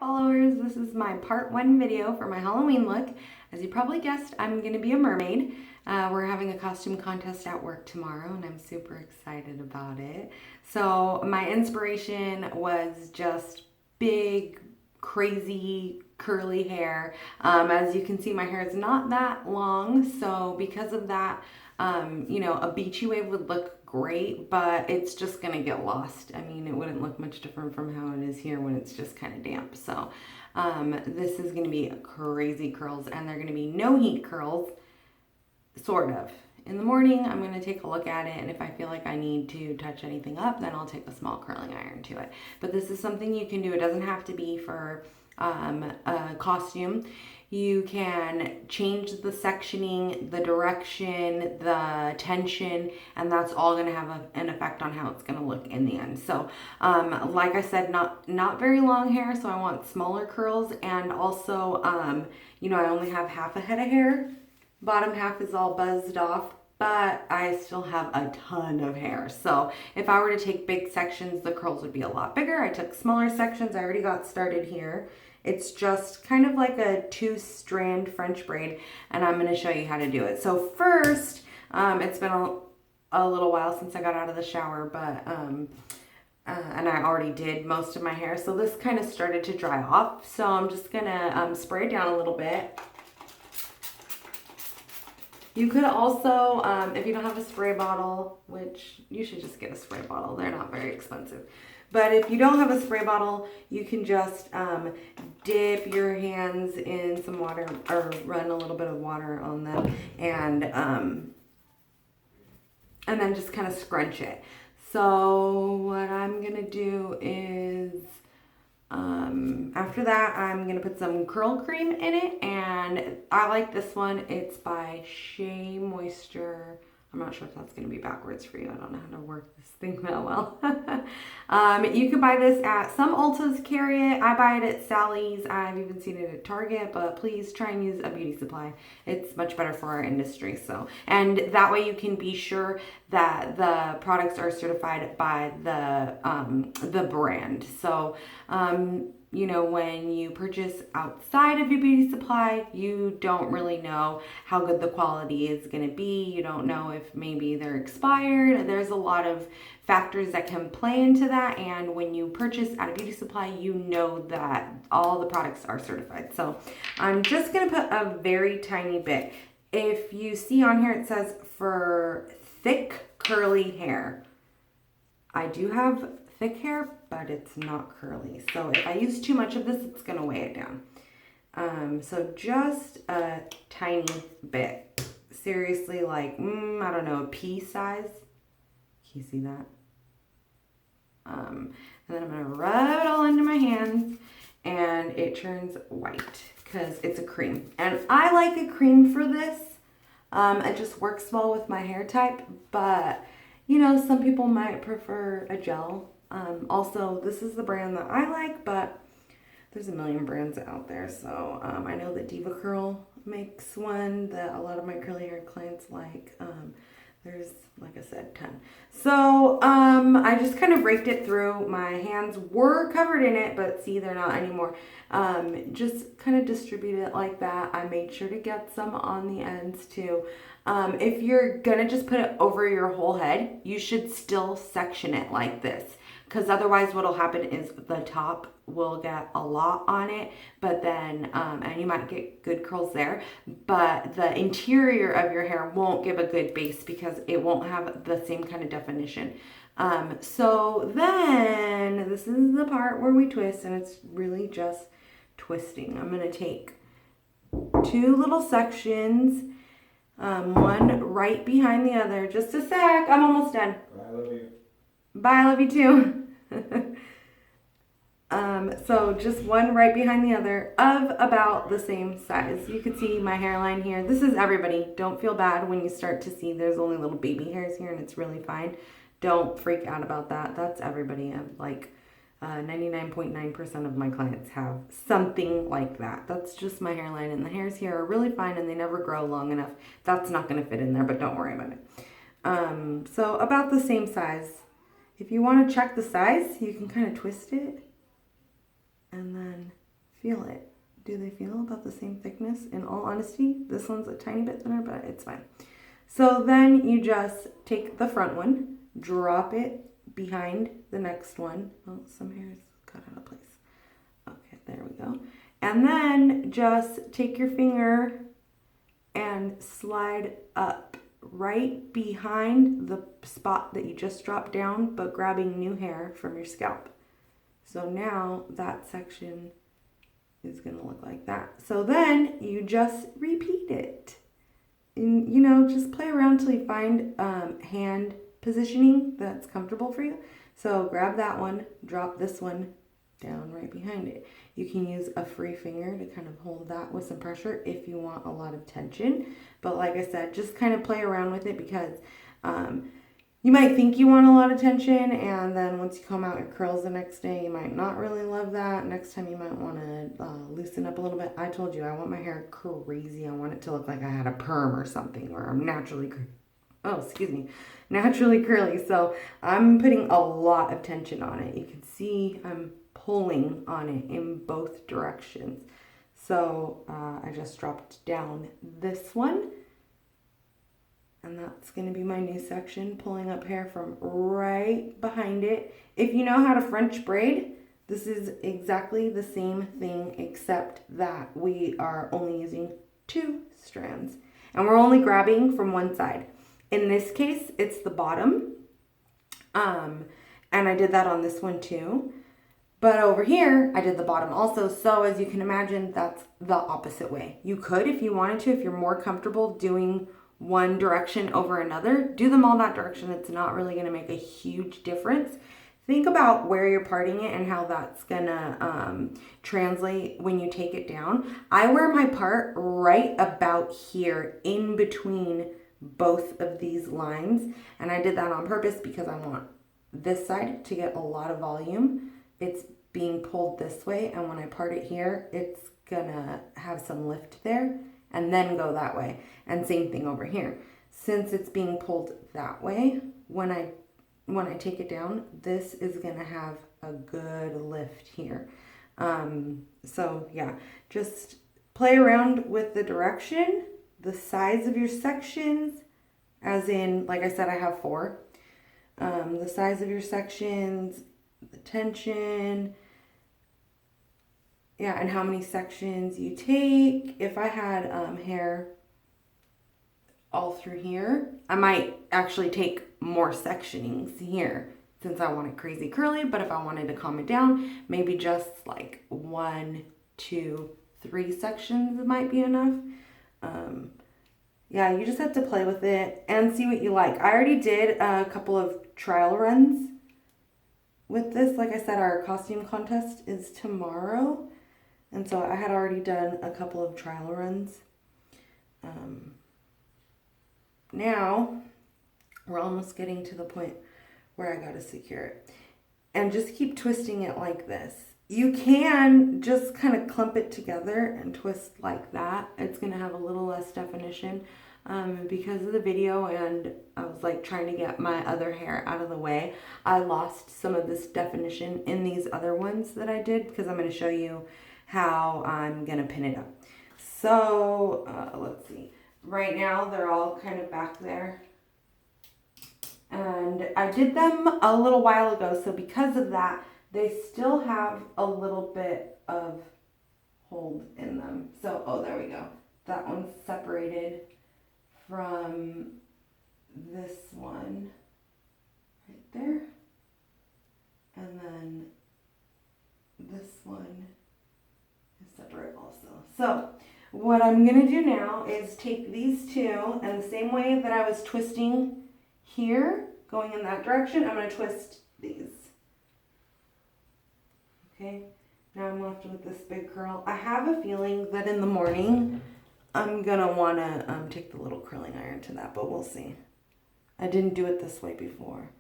followers, this is my part 1 video for my Halloween look. As you probably guessed, I'm going to be a mermaid. We're having a costume contest at work tomorrow and I'm super excited about it. So my inspiration was just big, crazy, curly hair. As you can see, my hair is not that long, so because of that, a beachy wave would look great, but it's just gonna get lost. I mean, it wouldn't look much different from how it is here when it's just kind of damp. So this is gonna be crazy curls, and they're gonna be no heat curls, sort of. In the morning, I'm going to take a look at it, and if I feel like I need to touch anything up, then I'll take a small curling iron to it. But this is something you can do. It doesn't have to be for a costume. You can change the sectioning, the direction, the tension, and that's all going to have an effect on how it's going to look in the end. So, like I said, not very long hair, so I want smaller curls, and also, I only have half a head of hair. Bottom half is all buzzed off, but I still have a ton of hair. So if I were to take big sections, the curls would be a lot bigger. I took smaller sections. I already got started here. It's just kind of like a 2-strand French braid, and I'm going to show you how to do it. So first, it's been a little while since I got out of the shower, but and I already did most of my hair. So this kind of started to dry off. So I'm just going to spray it down a little bit. You could also, if you don't have a spray bottle, which you should just get a spray bottle. They're not very expensive. But if you don't have a spray bottle, you can just dip your hands in some water or run a little bit of water on them and then just kind of scrunch it. So what I'm going to do is after that, I'm going to put some curl cream in it, and I like this one. It's by Shea Moisture. I'm not sure if that's going to be backwards for you. I don't know how to work this thing that well. You can buy this at some Ultas carry it. I buy it at Sally's. I've even seen it at Target, but please try and use a beauty supply. It's much better for our industry. So, and that way you can be sure that the products are certified by the brand. So, when you purchase outside of your beauty supply, you don't really know how good the quality is going to be. You don't know if maybe they're expired. There's a lot of factors that can play into that. And when you purchase at a beauty supply, you know that all the products are certified. So I'm just going to put a very tiny bit. If you see on here, it says for thick curly hair. I do have thick hair, but it's not curly. So if I use too much of this, it's going to weigh it down. So just a tiny bit. Seriously, like, I don't know, a pea size. Can you see that? And then I'm going to rub it all into my hands, and it turns white because it's a cream. And I like a cream for this. It just works well with my hair type, but some people might prefer a gel. Also, this is the brand that I like, but there's a million brands out there. So I know that Diva Curl makes one that a lot of my curly hair clients like. There's, like I said, 10. So I just kind of raked it through. My hands were covered in it, but see, they're not anymore. Just kind of distribute it like that. I made sure to get some on the ends too. If you're gonna just put it over your whole head, you should still section it like this, because otherwise what'll happen is the top will get a lot on it, but then and you might get good curls there, but the interior of your hair won't give a good base because it won't have the same kind of definition. So then this is the part where we twist, and it's really just twisting. I'm going to take 2 little sections, one right behind the other. Just a sec, I'm almost done. I love you. Bye, I love you too. So just one right behind the other of about the same size. You can see my hairline here. This is everybody. Don't feel bad when you start to see there's only little baby hairs here, and it's really fine. Don't freak out about that. That's everybody. I'm like 99.9% of my clients have something like that. That's just my hairline, and the hairs here are really fine and they never grow long enough. That's not going to fit in there, but don't worry about it. So about the same size. If you want to check the size, you can kind of twist it and then feel it. Do they feel about the same thickness? In all honesty, this one's a tiny bit thinner, but it's fine. So then you just take the front one, drop it behind the next one. Oh, some hairs got out of place. Okay, there we go. And then just take your finger and slide up right behind the spot that you just dropped down, but grabbing new hair from your scalp. So now that section is going to look like that. So then you just repeat it. And, you know, just play around till you find hand positioning that's comfortable for you. So grab that one, drop this one down right behind it. You can use a free finger to kind of hold that with some pressure if you want a lot of tension. But like I said, just kind of play around with it because you might think you want a lot of tension, and then once you comb out your curls the next day, you might not really love that. Next time you might want to loosen up a little bit. I told you I want my hair crazy. I want it to look like I had a perm or something, or I'm naturally curly. So I'm putting a lot of tension on it. You can see I'm pulling on it in both directions. So I just dropped down this one. And that's going to be my new section, pulling up hair from right behind it. If you know how to French braid, this is exactly the same thing, except that we are only using 2 strands. And we're only grabbing from one side. In this case, it's the bottom. And I did that on this one too. But over here, I did the bottom also. So as you can imagine, that's the opposite way. You could, if you wanted to, if you're more comfortable doing one direction over another, do them all that direction. It's not really going to make a huge difference. Think about where you're parting it and how that's going to translate when you take it down. I wear my part right about here in between both of these lines. And I did that on purpose because I want this side to get a lot of volume. It's being pulled this way. And when I part it here, it's going to have some lift there and then go that way. And same thing over here. Since it's being pulled that way, when I take it down, this is gonna have a good lift here. So yeah, just play around with the direction, the size of your sections, as in, like I said, I have 4. The size of your sections, the tension, yeah, and how many sections you take. If I had hair all through here, I might actually take more sectionings here since I want it crazy curly. But if I wanted to calm it down, maybe just like 1, 2, 3 sections might be enough. Yeah, you just have to play with it and see what you like. I already did a couple of trial runs with this. Like I said, our costume contest is tomorrow. And so I had already done a couple of trial runs. Now we're almost getting to the point where I got to secure it. And just keep twisting it like this. You can just kind of clump it together and twist like that. It's going to have a little less definition because of the video, and I was like trying to get my other hair out of the way. I lost some of this definition in these other ones that I did because I'm going to show you how I'm going to pin it up. So let's see. Right now they're all kind of back there. And I did them a little while ago, so because of that, they still have a little bit of hold in them. So, oh, there we go. That one's separated from this one right there. And then this one is separate also. So, what I'm going to do now is take these 2, and the same way that I was twisting here, going in that direction, I'm going to twist these. Okay, now I'm left with this big curl. I have a feeling that in the morning, I'm going to want to take the little curling iron to that, but we'll see. I didn't do it this way before.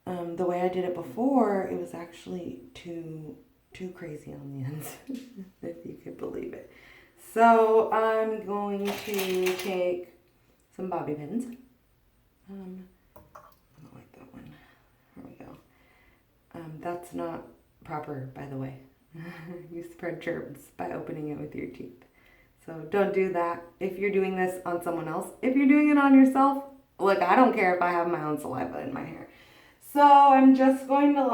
The way I did it before, it was actually too crazy on the ends, if you could believe it. So I'm going to take some bobby pins. I don't like that one. Here we go. That's not proper, by the way. You spread germs by opening it with your teeth. So don't do that if you're doing this on someone else. If you're doing it on yourself, look, I don't care if I have my own saliva in my hair. So I'm just going to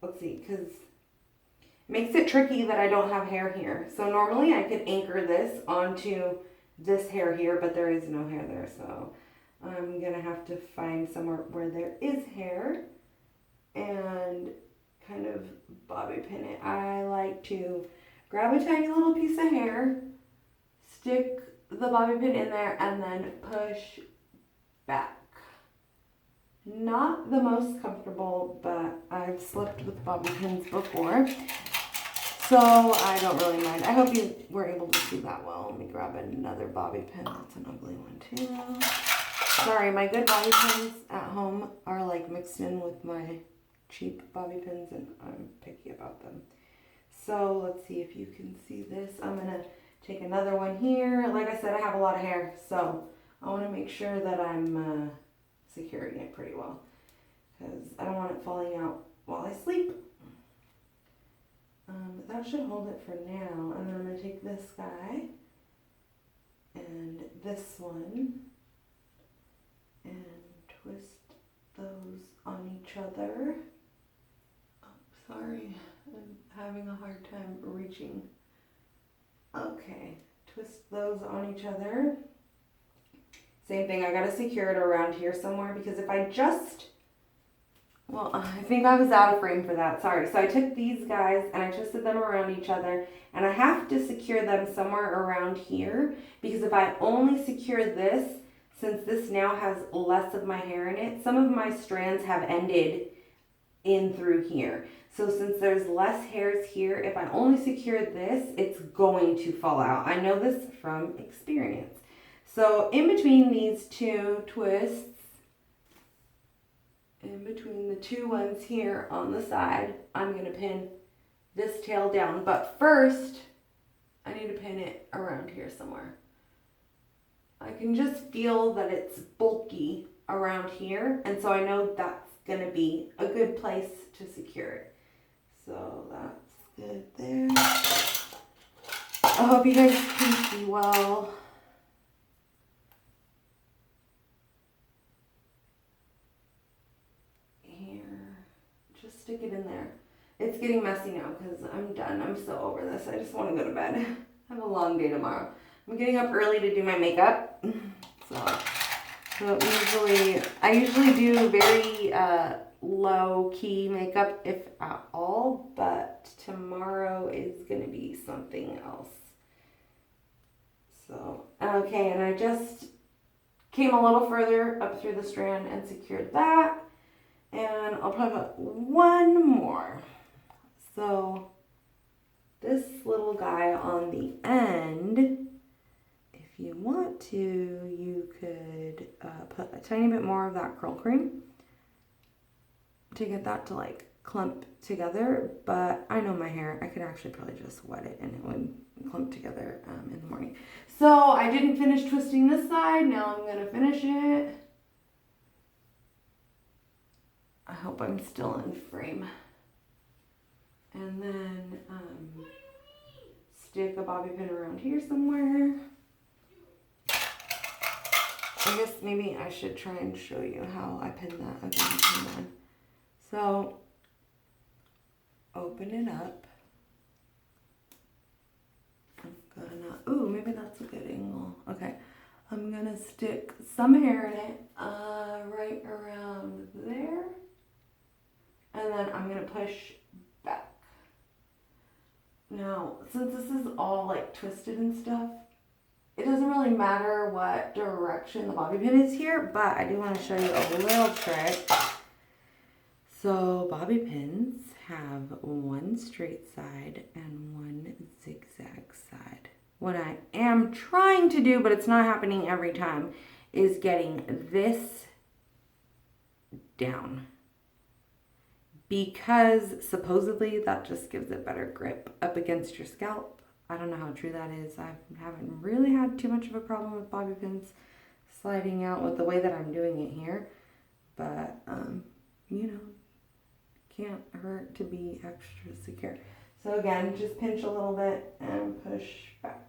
let's see, because it makes it tricky that I don't have hair here. So normally I could anchor this onto this hair here, but there is no hair there. So I'm going to have to find somewhere where there is hair and kind of bobby pin it. I like to grab a tiny little piece of hair, stick the bobby pin in there, and then push back. Not the most comfortable, but I've slept with bobby pins before, so I don't really mind. I hope you were able to see that well. Let me grab another bobby pin. That's an ugly one too. Sorry, my good bobby pins at home are like mixed in with my cheap bobby pins, and I'm picky about them. So let's see if you can see this. I'm gonna take another one here. Like I said, I have a lot of hair, so I want to make sure that I'm securing it pretty well, because I don't want it falling out while I sleep. That should hold it for now. And then I'm going to take this guy and this one and twist those on each other. Oh, sorry, I'm having a hard time reaching. Okay, twist those on each other. Same thing, I gotta secure it around here somewhere, because if I just, well, I think I was out of frame for that, sorry. So I took these guys and I twisted them around each other, and I have to secure them somewhere around here, because if I only secure this, since this now has less of my hair in it, some of my strands have ended in through here. So since there's less hairs here, if I only secure this, it's going to fall out. I know this from experience. So in between these two twists, in between the two ones here on the side, I'm going to pin this tail down. But first, I need to pin it around here somewhere. I can just feel that it's bulky around here, and so I know that's going to be a good place to secure it. So that's good there. I hope you guys can see well. Stick it in there. It's getting messy now because I'm done. I'm so over this. I just want to go to bed. I have a long day tomorrow. I'm getting up early to do my makeup. So I usually do very low key makeup, if at all, but tomorrow is going to be something else. So, okay, and I just came a little further up through the strand and secured that. And I'll probably put one more. So this little guy on the end, if you want to, you could put a tiny bit more of that curl cream to get that to like clump together. But I know my hair, I could actually probably just wet it and it would clump together in the morning. So I didn't finish twisting this side. Now I'm going to finish it. I hope I'm still in frame. And then stick a bobby pin around here somewhere. I guess maybe I should try and show you how I pin that again. So open it up. Ooh, maybe that's a good angle. Okay, I'm gonna stick some hair in it right around there. And then I'm going to push back. Now, since this is all like twisted and stuff, it doesn't really matter what direction the bobby pin is here, but I do want to show you a little trick. So bobby pins have one straight side and one zigzag side. What I am trying to do, but it's not happening every time, is getting this down. Because supposedly that just gives it better grip up against your scalp. I don't know how true that is. I haven't really had too much of a problem with bobby pins sliding out with the way that I'm doing it here. But, you know, can't hurt to be extra secure. So again, just pinch a little bit and push back.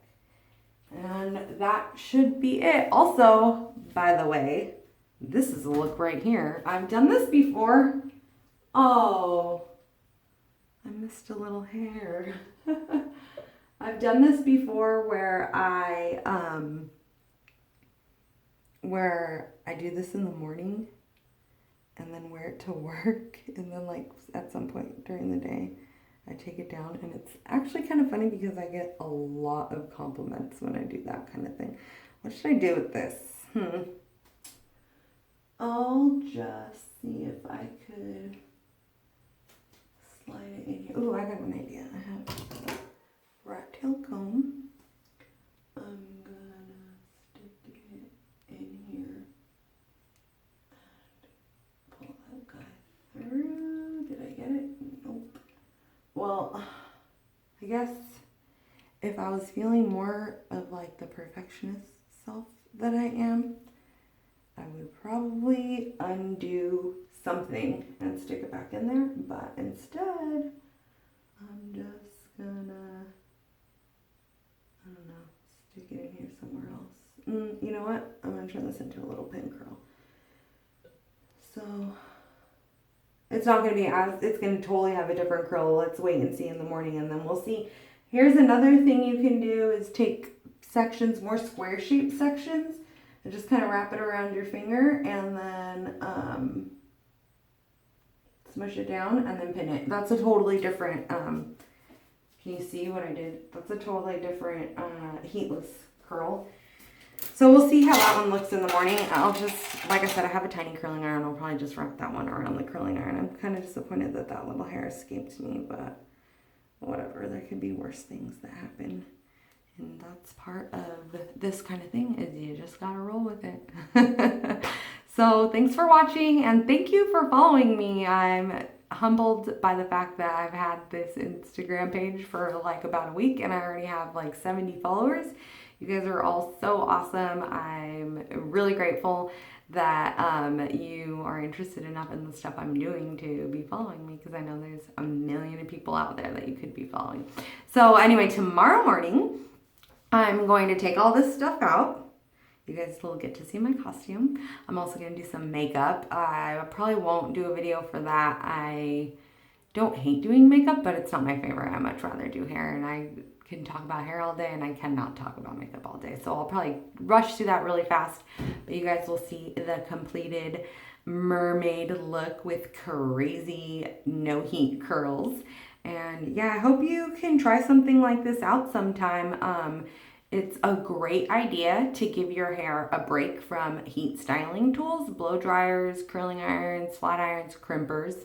And that should be it. Also, by the way, this is a look right here. I've done this before. Oh, I missed a little hair. I've done this before where I do this in the morning and then wear it to work, and then like at some point during the day I take it down, and it's actually kind of funny because I get a lot of compliments when I do that kind of thing. What should I do with this? I'll just see if I could slide it in here. Oh, I got an idea. I have a rat tail comb. I'm gonna stick it in here and pull that guy through. Did I get it? Nope. Well, I guess if I was feeling more of like the perfectionist self that I am, I would probably undo something and stick it back in there, but instead, I'm just gonna, I don't know, stick it in here somewhere else. You know what? I'm gonna turn this into a little pin curl. So, it's not gonna be it's gonna totally have a different curl. Let's wait and see in the morning, and then we'll see. Here's another thing you can do is take sections, more square shaped sections, and just kind of wrap it around your finger, and then smush it down and then pin it. That's a totally different, can you see what I did? That's a totally different heatless curl. So we'll see how that one looks in the morning. I'll just, like I said, I have a tiny curling iron. I'll probably just wrap that one around the curling iron. I'm kind of disappointed that that little hair escaped me, but whatever. There could be worse things that happen. And that's part of this kind of thing, is you just gotta roll with it. So thanks for watching, and thank you for following me. I'm humbled by the fact that I've had this Instagram page for like about a week, and I already have like 70 followers. You guys are all so awesome. I'm really grateful that you are interested enough in the stuff I'm doing to be following me, because I know there's a million of people out there that you could be following. So anyway, tomorrow morning, I'm going to take all this stuff out. You guys will get to see my costume. I'm also going to do some makeup. I probably won't do a video for that. I don't hate doing makeup, but it's not my favorite. I much rather do hair, and I can talk about hair all day, and I cannot talk about makeup all day. So I'll probably rush through that really fast, but you guys will see the completed mermaid look with crazy no heat curls. And yeah, I hope you can try something like this out sometime. It's a great idea to give your hair a break from heat styling tools, blow dryers, curling irons, flat irons, crimpers.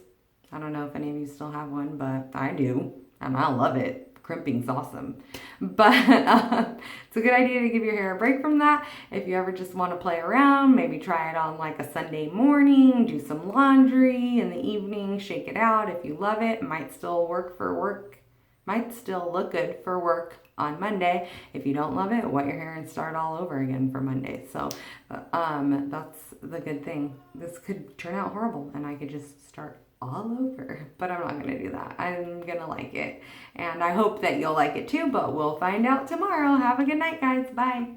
I don't know if any of you still have one, but I do, and I love it. Crimping's awesome. But it's a good idea to give your hair a break from that. If you ever just want to play around, maybe try it on like a Sunday morning, do some laundry in the evening, shake it out. If you love it, it might still work for work. Might still look good for work on Monday. If you don't love it, wet your hair and start all over again for Monday. So that's the good thing. This could turn out horrible, and I could just start all over, but I'm not going to do that. I'm going to like it, and I hope that you'll like it too, but we'll find out tomorrow. Have a good night, guys. Bye.